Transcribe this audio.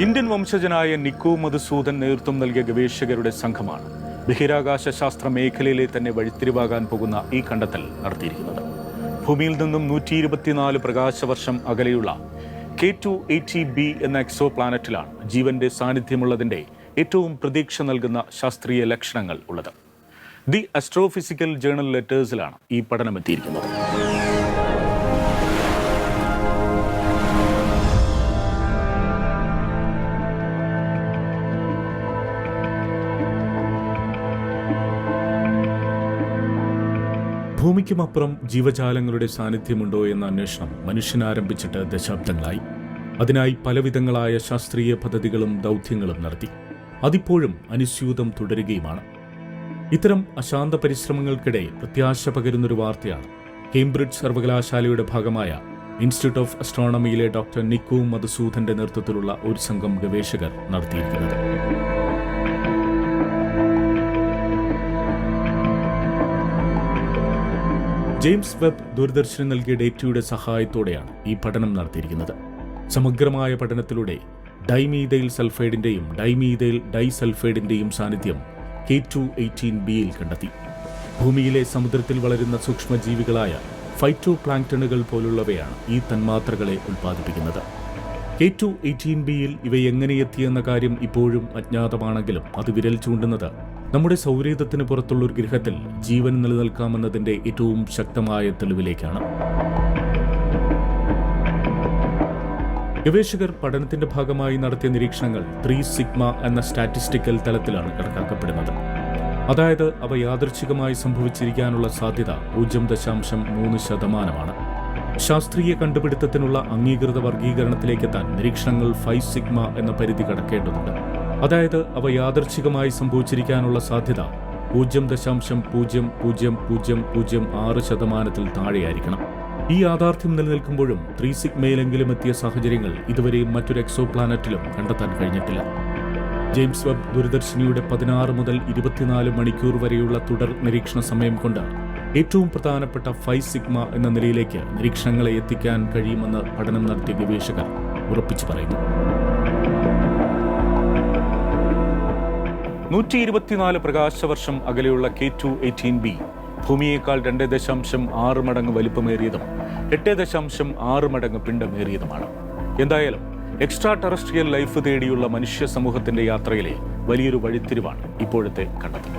Indian വംശജനായ നിക്കോ മധുസൂദൻ നേതൃത്വം നൽകിയ ഗവേഷകരുടെ സംഘമാണ് ബഹിരാകാശ ശാസ്ത്ര മേഖലയിലെ തന്നെ വഴിത്തിരിവാകാൻ പോകുന്ന ഈ കണ്ടെത്തൽ നടത്തിയിരിക്കുന്നത്. ഭൂമിയിൽ നിന്നും 124 പ്രകാശവർഷം അകലെയുള്ള K2-80b എന്ന എക്സോ പ്ലാനറ്റിലാണ് ജീവന്റെ സാന്നിധ്യമുള്ളതിന്റെ ഏറ്റവും പ്രതീക്ഷ നൽകുന്ന ശാസ്ത്രീയ ലക്ഷണങ്ങൾ ഉള്ളത്. ദി ആസ്ട്രോഫിസിക്കൽ ജേണൽ ലെറ്റേഴ്സിലാണ് ഈ പഠനം എത്തിയിരിക്കുന്നത്. ഭൂമിക്കുമപ്പുറം ജീവജാലങ്ങളുടെ സാന്നിധ്യമുണ്ടോ എന്ന അന്വേഷണം മനുഷ്യൻ ആരംഭിച്ചിട്ട് ദശാബ്ദങ്ങളായി. അതിനായി പലവിധങ്ങളായ ശാസ്ത്രീയ പദ്ധതികളും ദൗത്യങ്ങളും നടത്തി. അതിപ്പോഴും അനുസ്യൂതം തുടരുകയുമാണ്. ഇത്തരം അശാന്ത പരിശ്രമങ്ങൾക്കിടെ പ്രത്യാശ പകരുന്നൊരു വാർത്തയാണ് കേംബ്രിഡ്ജ് സർവകലാശാലയുടെ ഭാഗമായ ഇൻസ്റ്റിറ്റ്യൂട്ട് ഓഫ് ആസ്ട്രോണമിയിലെ ഡോക്ടർ നിക്കോ മധുസൂദന്റെ നേതൃത്വത്തിലുള്ള ഒരു സംഘം ഗവേഷകർ നടത്തിയിരിക്കുന്നത്. ജെയിംസ് വെബ് ദൂരദർശന് നൽകിയ ഡേറ്റയുടെ സഹായത്തോടെയാണ് ഈ പഠനം നടത്തിയിരിക്കുന്നത്. സമഗ്രമായ പഠനത്തിലൂടെ ഡൈമീഥൈൽ സൾഫൈഡിന്റെയും ഡൈമീഥൈൽ ഡൈസൾഫൈഡിന്റെയും സാന്നിധ്യം K2-18bയിൽ കണ്ടെത്തി. ഭൂമിയിലെ സമുദ്രത്തിൽ വളരുന്ന സൂക്ഷ്മജീവികളായ ഫൈറ്റോ പ്ലാങ്ക്ടണുകൾ പോലുള്ളവയാണ് ഈ തന്മാത്രകളെ ഉൽപ്പാദിപ്പിക്കുന്നത്. K2-18bയിൽ ഇവ എങ്ങനെയെത്തിയെന്ന കാര്യം ഇപ്പോഴും അജ്ഞാതമാണെങ്കിലും അത് വിരൽ ചൂണ്ടുന്നത് നമ്മുടെ സൗരയൂഥത്തിന് പുറത്തുള്ളൊരു ഗ്രഹത്തിൽ ജീവൻ നിലനിൽക്കാമെന്നതിന്റെ ഏറ്റവും ശക്തമായ തെളിവിലേക്കാണ്. ഗവേഷകർ പഠനത്തിന്റെ ഭാഗമായി നടത്തിയ നിരീക്ഷണങ്ങൾ 3 സിഗ്മ എന്ന സ്റ്റാറ്റിസ്റ്റിക്കൽ തലത്തിലാണ് കണക്കാക്കപ്പെടുന്നത്. അതായത് അവ യാദൃച്ഛികമായി സംഭവിച്ചിരിക്കാനുള്ള സാധ്യത 0.3%. ശാസ്ത്രീയ കണ്ടുപിടുത്തത്തിനുള്ള അംഗീകൃത വർഗീകരണത്തിലേക്കെത്താൻ നിരീക്ഷണങ്ങൾ 5 സിഗ്മ എന്ന പരിധി കടക്കേണ്ടതുണ്ട്. അതായത് അവ യാദൃച്ഛികമായി സംഭവിച്ചിരിക്കാനുള്ള സാധ്യത 0.0006% താഴെയായിരിക്കണം. ഈ യാഥാർത്ഥ്യം നിലനിൽക്കുമ്പോഴും 3 സിഗ്മയിലെങ്കിലും എത്തിയ സാഹചര്യങ്ങൾ ഇതുവരെയും മറ്റൊരു എക്സോ പ്ലാനറ്റിലും കണ്ടെത്താൻ കഴിഞ്ഞിട്ടില്ല. ജെയിംസ് വെബ് ദൂരദർശിനിയുടെ 16 മുതൽ 24 മണിക്കൂർ വരെയുള്ള തുടർ നിരീക്ഷണ സമയം കൊണ്ട് ഏറ്റവും പ്രധാനപ്പെട്ട 5 സിഗ്മ എന്ന നിലയിലേക്ക് നിരീക്ഷണങ്ങളെ എത്തിക്കാൻ കഴിയുമെന്ന് പഠനം നടത്തിയ ഗവേഷകർ ഉറപ്പിച്ചു പറയുന്നു. 124 പ്രകാശവർഷം അകലെയുള്ള K2-18b ഭൂമിയേക്കാൾ 2.6 മടങ്ങ് വലിപ്പമേറിയതും 8.6 മടങ്ങ് പിണ്ഡമേറിയതുമാണ്. എന്തായാലും എക്സ്ട്രാ ടെറസ്ട്രിയൽ ലൈഫ് തേടിയുള്ള മനുഷ്യ സമൂഹത്തിന്റെ യാത്രയിലെ വലിയൊരു വഴിത്തിരിവാണ് ഇപ്പോഴത്തെ കണ്ടെത്തൽ.